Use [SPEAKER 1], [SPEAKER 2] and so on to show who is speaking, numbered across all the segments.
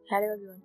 [SPEAKER 1] Hello everyone.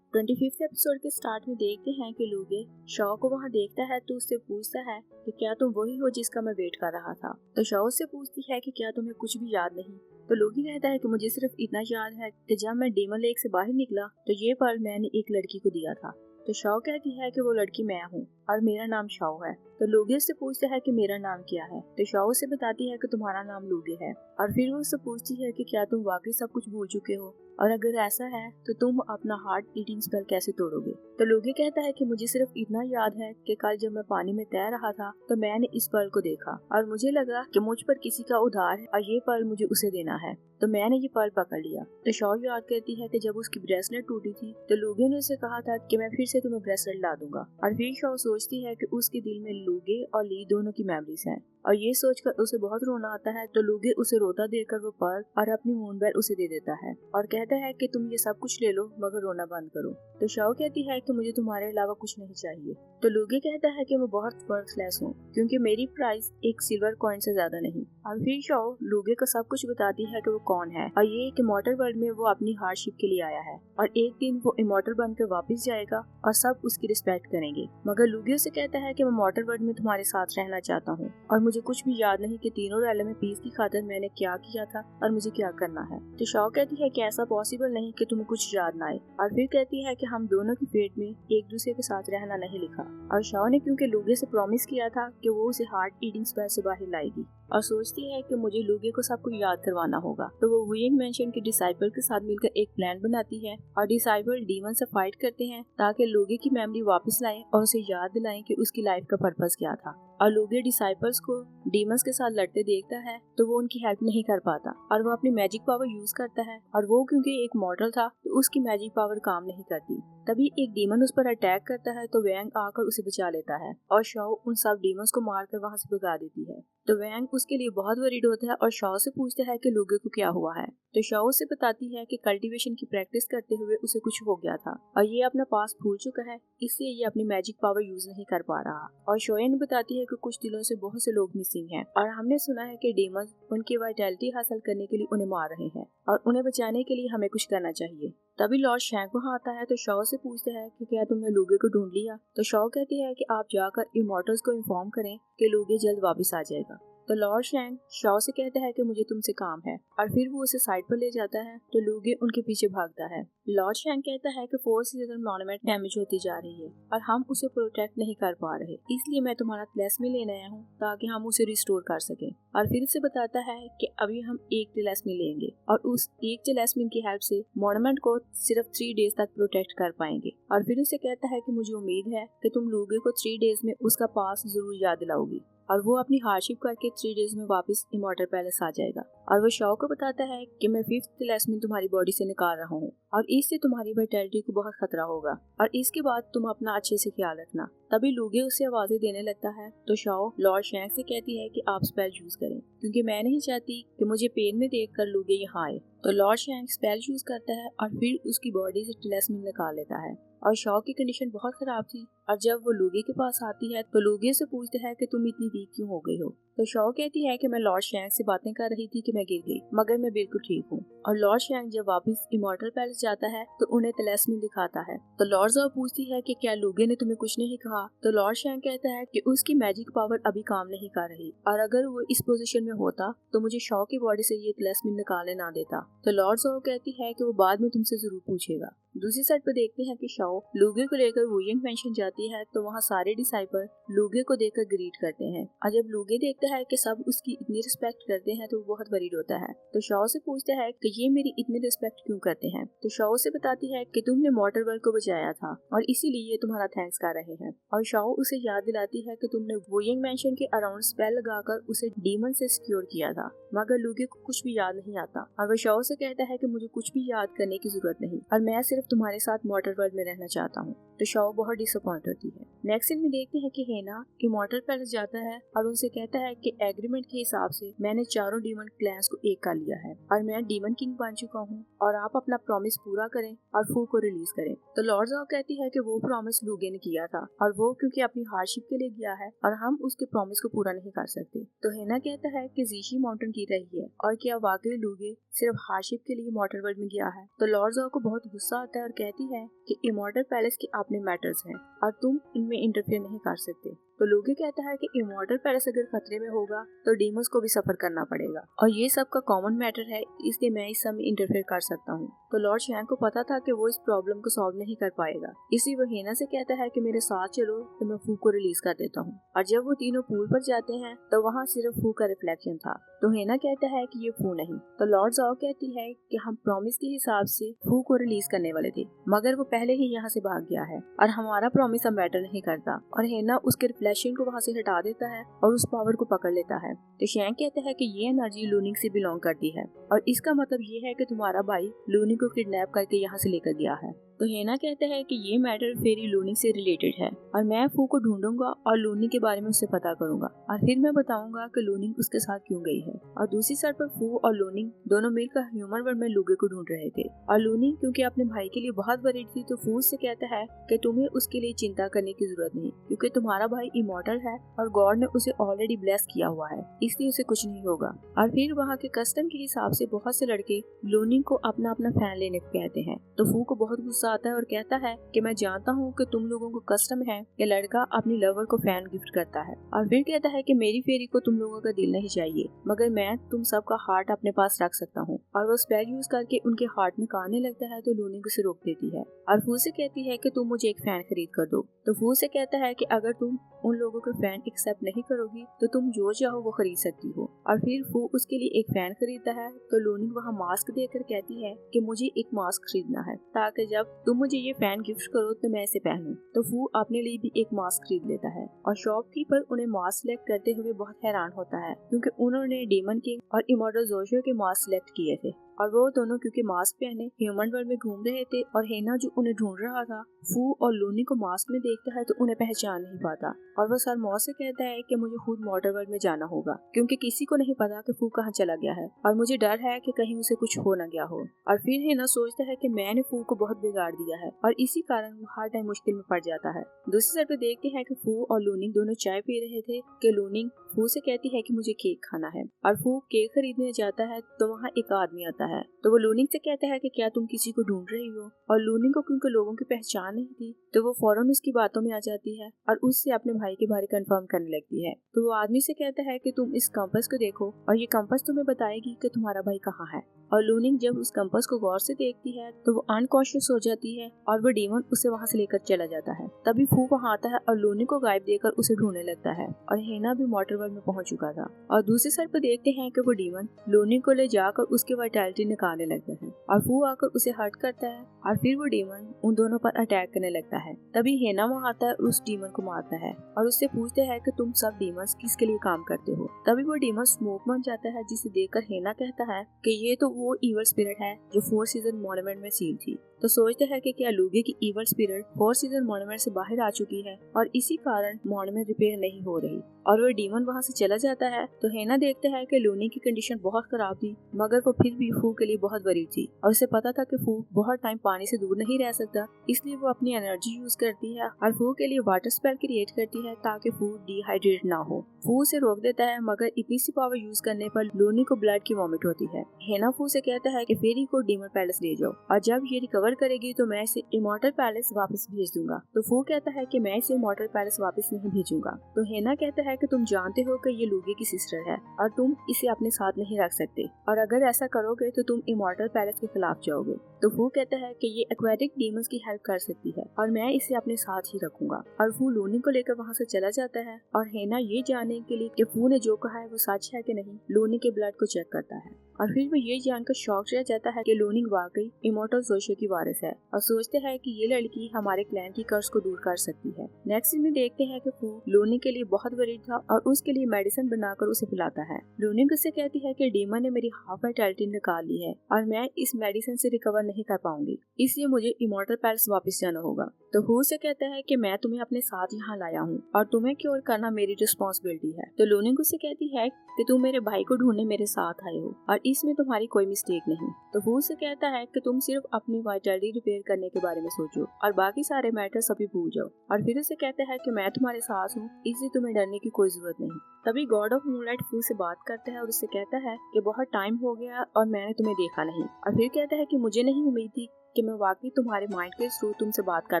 [SPEAKER 1] 25th episode के start में देखते हैं कि लूगे शॉ को वहाँ देखता है तो उससे पूछता है कि क्या तुम वही हो जिसका मैं वेट कर रहा था। तो शॉ उससे पूछती है कि क्या तुम्हें कुछ भी याद नहीं। तो लूगी कहता है कि मुझे सिर्फ इतना याद है कि जब मैं डीमन लेक से बाहर निकला तो ये पर्ल मैंने एक लड़की को दिया था। तो शॉ कहती है कि वो लड़की मैं हूँ और मेरा नाम शॉ है। तो लूगे उससे पूछता है कि मेरा नाम क्या है। तो शॉ उसे बताती है कि तुम्हारा नाम लूगे है और फिर वो उससे पूछती है कि क्या तुम वाकई सब कुछ भूल चुके हो और अगर ऐसा है तो तुम अपना हार्ट ईटिंग स्पेल कैसे तोड़ोगे। तो लूगे कहता है कि मुझे सिर्फ इतना याद है कि कल जब मैं पानी में तैर रहा था तो मैंने इस पर्ल को देखा और मुझे लगा कि मुझ पर किसी का उधार है और ये पर्ल मुझे उसे देना है, तो मैंने ये पर्ल पकड़ लिया। तो शॉ याद करती है कि जब उसकी ब्रेसलेट टूटी थी तो लूगे ने उसे कहा था कि मैं फिर से तुम्हें ब्रेसलेट ला दूंगा। और फिर शॉ सोचती है कि उसके दिल में लूगे और ली दोनों की मेमोरीज हैं और ये सोचकर उसे बहुत रोना आता है। तो लूगे उसे रोता देखकर वो पर्ल और अपनी मूनबेल उसे दे देता है और कहता है कि तुम ये सब कुछ ले लो मगर रोना बंद करो। तो शॉ कहती है कि मुझे तुम्हारे अलावा कुछ नहीं चाहिए। तो लूगे कहता है कि मैं बहुत वर्थलेस हूँ क्योंकि मेरी प्राइस एक सिल्वर कॉइन से ज्यादा नहीं। और फिर शॉ लूगे को सब कुछ बताती है कि वो कौन है और ये एक इमॉर्टल वर्ल्ड में वो अपनी हार्डशिप के लिए आया है और एक दिन वो इमॉर्टल बनकर वापस जाएगा और सब उसकी रिस्पेक्ट करेंगे। मगर लूगे उसे कहता है कि मैं मॉर्टल वर्ल्ड में तुम्हारे साथ रहना चाहता हूँ और मुझे कुछ भी याद नहीं कि तीनों रैले में पीस की खातिर मैंने क्या किया था और मुझे क्या करना है। तो शॉ कहती है कि ऐसा पॉसिबल नहीं कि तुम्हें कुछ याद ना आए और फिर कहती है कि हम दोनों की फेट में एक दूसरे के साथ रहना नहीं लिखा। और शॉ ने क्योंकि लूगे से प्रॉमिस किया था कि वो उसे हार्ट ईटिंग स्पेल से बाहर लाएगी और सोचती है कि मुझे लूगे को सब कुछ याद करवाना होगा। तो वो वुयिंग मैंशन के डिसाइपल के साथ मिलकर एक प्लान बनाती है और डिसाइपल डीमन से फाइट करते हैं ताकि लूगे की मेमोरी वापस लाएं और उसे याद दिलाएं कि उसकी लाइफ का पर्पस क्या था। और लूगे डिसाइपल्स को डीमंस के साथ लड़ते देखता है तो वो उनकी हेल्प नहीं कर पाता और वो अपनी मैजिक पावर यूज करता है और वो क्योंकि एक मॉडल था तो उसकी मैजिक पावर काम नहीं करती। तभी एक डीमन उस पर अटैक करता है तो वैंग आकर उसे बचा लेता है और शॉ उन सब डीमंस को मारकर वहां से भगा देती है। तो वैंग उसके लिए बहुत वरीड होता है और शॉ से पूछता है कि लूगे को क्या हुआ है। तो शॉ उसे बताती है कि कल्टीवेशन की प्रैक्टिस करते हुए उसे कुछ हो गया था और ये अपना पास भूल चुका है, इसलिए ये अपनी मैजिक पावर यूज नहीं कर पा रहा। और शोएन बताती है कि कुछ दिनों से बहुत से लोग मिसिंग हैं और हमने सुना है कि डीमंस उनकी वाइटैलिटी हासिल करने के लिए उन्हें मार रहे हैं और उन्हें बचाने के लिए हमें कुछ करना चाहिए। तभी लॉर्ड शैंक वहाँ आता है तो शॉ से पूछता है कि क्या तुमने लूगे को ढूंढ लिया। तो शॉ कहती है कि आप जाकर इमॉर्टल्स को इन्फॉर्म करें कि लूगे जल्द वापस आ जाएगा। तो लॉर्ड शैंक शॉ से कहता है कि मुझे तुमसे काम है और फिर वो उसे साइड पर ले जाता है तो लूगे उनके पीछे भागता है। लॉर्ड शैंक कहता है कि 4 सीजन मॉन्यूमेंट डैमेज होती जा रही है और हम उसे प्रोटेक्ट नहीं कर पा रहे, इसलिए मैं तुम्हारा तिलस्मी लेने आया हूँ ताकि हम उसे रिस्टोर कर सकें। और फिर उसे बताता है कि अभी हम एक तिलस्मी लेंगे और उस एक तिलस्मी की हेल्प से मॉन्यूमेंट को सिर्फ 3 डेज तक प्रोटेक्ट कर पाएंगे। और फिर उसे कहता है कि मुझे उम्मीद है कि तुम लूगे को 3 डेज में उसका पास जरूर याद दिलाओगी और वो अपनी हार्डशिप करके 3 डेज में वापस इमॉर्टल पैलेस आ जाएगा। और वो शॉ को बताता है कि मैं 5th तिलस्मी तुम्हारी बॉडी से निकाल रहा हूँ और इससे तुम्हारी वाइटैलिटी को बहुत खतरा होगा और इसके बाद तुम अपना अच्छे से ख्याल रखना। तभी लूगे उसे आवाजें देने लगता है तो शॉ लॉर्ड शैंक से कहती है कि आप स्पेल यूज करें क्योंकि मैं नहीं चाहती कि मुझे पेन में देखकर लूगे यहाँ आए। तो लॉर्ड शैंक स्पेल यूज करता है और फिर उसकी बॉडी से तिलस्मी निकाल लेता है और शॉ की कंडीशन बहुत खराब थी और जब वो लूगे के पास आती है तो लूगे से पूछता है कि तुम इतनी वीक क्यों हो गई हो। तो शॉ कहती है कि मैं लॉर्ड शैंक से बातें कर रही थी कि मैं गिर गई मगर मैं बिल्कुल ठीक हूँ। और लॉर्ड शैंक जब वापस इमॉर्टल पैलेस जाता है तो उन्हें तिलस्मी दिखाता है। तो लॉर्ड ज़ॉ पूछती है कि क्या लूगे ने तुम्हें कुछ नहीं कहा। तो लॉर्ड शैंक कहता है कि उसकी मैजिक पावर अभी काम नहीं कर रही और अगर वो इस पोजीशन में होता तो मुझे शॉ की बॉडी से ये तिलस्मी निकालने ना देता। तो लॉर्ड ज़ॉ कहती है कि वो बाद में तुमसे जरूर पूछेगा। दूसरी साइड पर देखते हैं कि शॉ लूगे को लेकर वुयिंग मैंशन जाती है तो वहाँ सारे डिसाइपल लूगे को देखकर ग्रीट करते हैं और जब लूगे देखता है कि सब उसकी इतनी रिस्पेक्ट करते हैं तो वो बहुत वरीड होता है। तो शॉ से पूछता है कि ये मेरी इतनी रिस्पेक्ट क्यों करते हैं। तो शॉ से बताती है कि तुमने मॉर्टल वर्ल्ड को बचाया था और इसीलिए ये तुम्हारा थैंक्स कर रहे हैं। और शॉ उसे याद दिलाती है कि तुमने वुयिंग मैंशन के अराउंड स्पेल लगाकर उसे डीमन से सिक्योर किया था मगर लूगे को कुछ भी याद नहीं आता। और वो शॉ से कहता है कि मुझे कुछ भी याद करने की जरूरत नहीं और मैं सिर्फ तुम्हारे साथ मॉर्टल वर्ल्ड में रहना चाहता हूँ। तो शॉ बहुत डिसअपॉइंट होती है। नेक्स्ट सीन में देखते हैं कि हेना इमॉर्टल पैलेस जाता है और उनसे कहता है है कि एग्रीमेंट के हिसाब से मैंने चारों डीमन क्लैंस को एक कर लिया है और मैं डीमन किंग बन चुका हूँ और आप अपना प्रॉमिस पूरा करें और फू को रिलीज करें। तो लॉर्ड ज़ाओ कहती है कि वो प्रॉमिस लूगे ने किया था और वो क्योंकि अपनी हार्डशिप के लिए गया है और हम उसके प्रॉमिस को पूरा नहीं कर सकते। तो हेना कहता है कि जीशी माउंटेन की रही है और क्या वाकई लूगे सिर्फ हार्डशिप के लिए मॉर्टल वर्ल्ड में गया है। तो लॉर्ड ज़ाओ को बहुत गुस्सा आता है और कहती है कि इमॉर्टल पैलेस के अपने मैटर्स हैं और तुम इनमें इंटरफेयर नहीं कर सकते। तो लूगे कहता है कि इमॉर्टल पैलेस अगर खतरे में होगा तो डीमंस को भी सफर करना पड़ेगा और ये सबका कॉमन मैटर है, इसलिए मैं इस समय इंटरफेयर कर सकता हूँ। तो लॉर्ड शैंग को पता था कि वो इस प्रॉब्लम को सॉल्व नहीं कर पाएगा, इसलिए वो हेना से कहता है कि मेरे साथ चलो तो मैं फू को रिलीज कर देता हूँ। और जब वो तीनों पूल पर जाते हैं तो वहाँ सिर्फ फू का रिफ्लेक्शन था। तो हेना कहता है कि ये फू नहीं। तो लॉर्ड ज़ाओ कहती है कि हम प्रॉमिस के हिसाब से फू को रिलीज करने वाले थे मगर वो पहले ही यहाँ से भाग गया है और हमारा प्रॉमिस अब मैटर नहीं करता। और हेना उसके रिफ्लेक्शन को वहाँ से हटा देता है और उस पावर को पकड़ लेता है। तो शैंग कहता है कि ये एनर्जी लूनिंग से बिलोंग करती है और इसका मतलब ये है कि तुम्हारा भाई लूनिंग को किडनैप करके यहाँ से लेकर गया है। तो हेना कहता है कि ये मैटर फेरी लूनिंग से रिलेटेड है और मैं फू को ढूंढूंगा और लूनिंग के बारे में उससे पता करूंगा और फिर मैं बताऊंगा कि लूनिंग उसके साथ क्यों गई है। और दूसरी साइड पर फू और लूनिंग दोनों मिलकर ह्यूमन वर्ल्ड में लूगे को ढूंढ रहे थे और लूनिंग क्योंकि अपने भाई के लिए बहुत वरीड थी तो फू से कहता है कि तुम्हें उसके लिए चिंता करने की जरूरत नहीं क्योंकि तुम्हारा भाई इमॉर्टल है और गॉड ने उसे ऑलरेडी ब्लेस किया हुआ है, इसलिए उसे कुछ नहीं होगा। और फिर वहाँ के कस्टम के हिसाब से बहुत से लड़के लूनिंग को अपना अपना फैन लेने को कहते हैं। तो फू को बहुत गुस्सा आता है और कहता है कि मैं जानता हूँ कि तुम लोगों को कस्टम है कि लड़का अपनी लवर को फैन गिफ्ट करता है। और फिर कहता है कि मेरी फेरी को तुम लोगों का दिल नहीं चाहिए मगर मैं तुम सबका हार्ट अपने पास रख सकता हूँ। और वो स्पेल यूज करके उनके हार्ट में कहने लगता है तो लूनिंग उसे रोक देती है और फू से कहती है कि तुम मुझे एक फैन खरीद कर दो। तो फू से कहता है कि अगर तुम उन लोगों के फैन एक्सेप्ट नहीं करोगी तो तुम जो चाहो वो खरीद सकती हो। और फिर फू उसके लिए एक फैन खरीदता है। तो लूनिंग वहाँ मास्क देकर कहती है कि मुझे एक मास्क खरीदना है ताकि जब तुम मुझे ये फैन गिफ्ट करो तो मैं इसे पहनूं। तो फू अपने लिए भी एक मास्क खरीद लेता है और शॉपकीपर उन्हें मास्क सिलेक्ट करते हुए बहुत हैरान होता है क्योंकि उन्होंने डीमन किंग और इमॉर्टल जोशियो के मास्क सिलेक्ट किए थे और वो दोनों क्योंकि मास्क पहने ह्यूमन वर्ल्ड में घूम रहे थे और हेना जो उन्हें ढूंढ रहा था फू और लूनी को मास्क में देखता है तो उन्हें पहचान नहीं पाता और वो सर मॉस से कहता है कि मुझे खुद मॉडर्न वर्ल्ड में जाना होगा क्योंकि किसी को नहीं पता कि फू कहाँ चला गया है और मुझे डर है कि कहीं उसे कुछ हो न गया हो। और फिर हेना सोचता है कि मैंने फू को बहुत बिगाड़ दिया है और इसी कारण वो हर टाइम मुश्किल में पड़ जाता है। दूसरी साइड पे देखते हैं कि फू और लूनिंग दोनों चाय पी रहे थे कि लूनिंग फू से कहती है कि मुझे केक खाना है और फू केक खरीदने जाता है तो वहाँ एक आदमी आता है। तो वो लूनिंग से कहता है कि क्या तुम किसी को ढूंढ रही हो। और लूनिंग को क्योंकि लोगों की पहचान नहीं थी तो वो फौरन उसकी बातों में आ जाती है और उससे अपने भाई के बारे कंफर्म करने लगती है। तो वो आदमी से कहता है कि तुम इस कंपास को देखो और ये कंपास तुम्हें बताएगी कि तुम्हारा भाई कहाँ है। और लूनिंग जब उस कंपास को गौर से देखती है तो वो अनकॉन्शियस हो जाती है और वो डीमन उसे वहाँ से लेकर चला जाता है। तभी फू वहाँ आता है और लूनिंग को गायब देकर उसे ढूंढने लगता है और हेना भी मॉडर्न वर्ल्ड में पहुंच चुका था। और दूसरी साइड पर देखते हैं कि वो डीमन लूनिंग को ले जाकर उसकी वाइटैलिटी निकालने लगता है और फू आकर उसे हर्ट करता है और फिर वो डीमन उन दोनों पर अटैक करने लगता है। तभी हेना वहाँ आता है उस डीमन को मारता है और उससे पूछते हैं कि तुम सब डीमंस किसके लिए काम करते हो। तभी वो डीमन स्मोक बन जाता है जिसे देखकर हेना कहता है कि ये तो वो इवल स्पिरिट है जो 4 सीजन मॉन्यूमेंट में सील थी। तो सोचते हैं कि क्या लूगे की इवल स्पिरिट 4 सीजन मॉन्यूमेंट से बाहर आ चुकी है और इसी कारण मॉन्यूमेंट रिपेयर नहीं हो रही और वो डीमन वहाँ से चला जाता है। तो हेना देखते हैं कि लूनी की कंडीशन बहुत खराब थी मगर वो फिर भी फू के लिए बहुत वरीड थी और उसे पता था कि फू बहुत टाइम पानी से दूर नहीं रह सकता, इसलिए वो अपनी एनर्जी यूज करती है और फू के लिए वाटर स्पेल क्रिएट करती है ताकि फू डिहाइड्रेट ना हो। फू उसे रोक देता है मगर इतनी सी पावर यूज करने पर लूनी को ब्लड की वॉमिट होती है। हेना फू से कहता है कि फेरी को डीमन पैलेस ले जाओ और जब ये रिकवर करेगी तो मैं इसे इमॉर्टल पैलेस वापस भेज दूंगा। तो फू कहता है कि मैं इसे इमॉर्टल पैलेस वापस नहीं भेजूंगा। तो हेना कहता है कि तुम जानते हो कि ये लूगे की सिस्टर है और तुम इसे अपने साथ नहीं रख सकते और अगर ऐसा करोगे तो तुम इमॉर्टल पैलेस के खिलाफ जाओगे। तो फू कहता है कि ये एक्वेटिक डीमंस की हेल्प कर सकती है और मैं इसे अपने साथ ही रखूंगा। और फू लूनी को लेकर वहाँ से चला जाता है और हेना ये जानने के लिए कि फू ने जो कहा है वो सच है कि नहीं लूनी के ब्लड को चेक करता है और फिर वो ये जानकर शॉक रह जाता है कि लूनिंग वाकई इमोर्टल जोशो की वारिस है और सोचते हैं कि ये लड़की हमारे क्लैन की कर्ज को दूर कर सकती है। नेक्स्ट में देखते हैं कि फू लूनिंग के लिए बहुत वरीड था और उसके लिए मेडिसिन बनाकर उसे पिलाता है। लूनिंग उससे कहती है कि डीमन ने मेरी हाफ वाइटैलिटी निकाल ली है और मैं इस मेडिसिन से रिकवर नहीं कर पाऊंगी, इसलिए मुझे इमोर्टल पैलेस वापस जाना होगा। तो हू से कहता है कि मैं तुम्हें अपने साथ यहाँ लाया हूँ और तुम्हें क्योर करना मेरी रिस्पॉन्सिबिलिटी है। तो लूनिंग उससे कहती है कि तुम मेरे भाई को ढूंढने मेरे साथ आए हो और इसमें तुम्हारी कोई मिस्टेक नहीं। तो हू से कहता है कि तुम सिर्फ अपनी वाइटैलिटी रिपेयर करने के बारे में सोचो और बाकी सारे मैटर सभी भूल जाओ। और फिर उसे कहता है कि मैं तुम्हारे साथ हूँ, इसलिए तुम्हें डरने की कोई जरूरत नहीं। तभी गॉड ऑफ मूनलाइट फू से बात करता है और उससे कहता है कि बहुत टाइम हो गया और मैंने तुम्हें देखा नहीं। और फिर कहता है कि मुझे नहीं उम्मीद थी कि मैं वाकई तुम्हारे माइंड के थ्रू तुमसे बात कर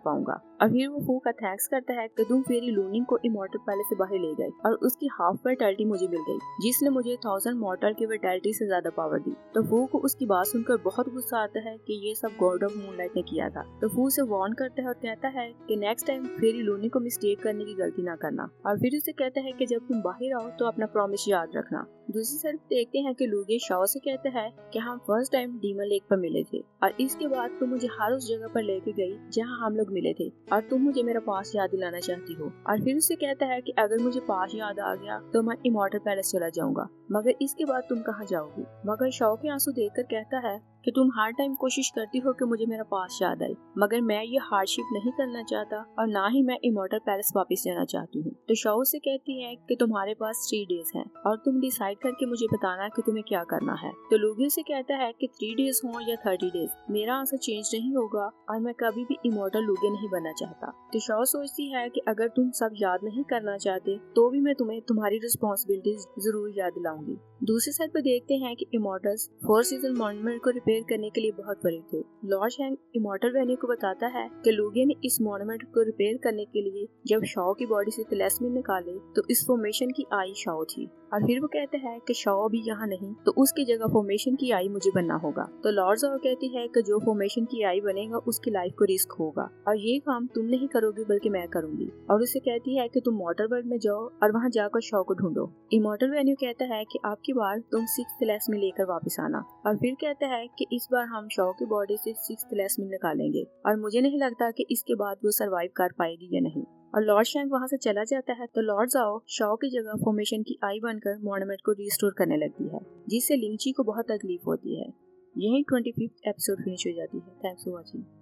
[SPEAKER 1] पाऊंगा। और फिर वो फू का थैंक्स करता है कि तुम फेरी लूनिंग को इमोर्टल पैलेस से बाहर ले गए और उसकी हाफ वाइटैलिटी मुझे मिल गई, जिसने मुझे 1000 मॉर्टल की वाइटैलिटी से ज्यादा पावर दी। तो फू को उसकी बात सुनकर बहुत गुस्सा आता है कि ये सब गॉड ऑफ मूनलाइट ने किया था। तो फू से वार्न करता है और कहता है कि नेक्स्ट टाइम फेरी लूनिंग को मिस्टेक करने की गलती ना करना। और फिर उसे कहता है कि जब तुम बाहर आओ तो अपना प्रॉमिस याद रखना। दूसरी तरफ देखते हैं कि लूगे शाओ से कहता है कि हम फर्स्ट टाइम डीमन लेक पर मिले थे और इसके बाद तुम मुझे हर उस जगह पर लेके गई जहां हम लोग मिले थे और तुम मुझे मेरा पास याद दिलाना चाहती हो। और फिर उससे कहता है कि अगर मुझे पास याद आ गया तो मैं इमोर्टल पैलेस चला जाऊंगा, मगर इसके बाद तुम कहाँ जाओगी। मगर शाओ के आंसू देखकर कहता है कि तुम हर टाइम कोशिश करती हो कि मुझे मेरा पास याद आए, मगर मैं ये हार्डशिप नहीं करना चाहता और ना ही मैं इमोर्टल पैलेस वापस जाना चाहती हूँ। तो शाओ से कहती है कि तुम्हारे पास 3 डेज हैं और तुम डिसाइड करके मुझे बताना कि तुम्हें क्या करना है। तो लूगी से कहता है कि 3 डेज हो या 30 डेज, मेरा आंसर चेंज नहीं होगा और मैं कभी भी इमोर्टल लूगे नहीं बनना चाहता। तो शाओ सोचती है कि अगर तुम सब याद नहीं करना चाहते तो भी मैं तुम्हें तुम्हारी रिस्पॉन्सिबिलिटीज जरूर याद दिलाऊंगी। दूसरी साइड पर देखते हैं कि इमोर्टल्स 4 सीजन मॉन्यूमेंट को रिपेयर करने के लिए बहुत बड़े थे। लॉर्ड शैंग इमोर्टल वेन्यू को बताता है कि लूगे ने इस मॉन्यूमेंट को रिपेयर करने के लिए जब शाओ की बॉडी से तिलस्मी निकाले तो इस फॉर्मेशन की आई शाओ थी। और फिर वो कहते हैं कि शाओ अभी यहाँ नहीं तो उसकी जगह फॉर्मेशन की आई मुझे बनना होगा। तो लॉर्ड जाओ कहती है कि जो फॉर्मेशन की आई बनेगा उसकी लाइफ को रिस्क होगा और ये काम तुम नहीं करोगी बल्कि मैं करूंगी। और उसे कहती है कि तुम मॉर्टल वर्ल्ड में जाओ और वहाँ जाकर शाओ को ढूंढो। इमोर्टल वेन्यू कहता है कि आपकी बार तुम 6th तिलस्मी लेकर वापस आना। और फिर कहता है कि इस बार हम शाओ की बॉडी से 6th तिलस्मी निकालेंगे और मुझे नहीं लगता कि इसके बाद वो सरवाइव कर पाएगी या नहीं। और लॉर्ड शैंग वहां से चला जाता है तो लॉर्ड जाओ शाओ की जगह फॉर्मेशन की आई बनकर मॉन्यूमेंट को रिस्टोर करने लगती है, जिससे लिंची को बहुत तकलीफ होती है। यही 25th एपिसोड फिनिश हो जाती है। Thanks for watching.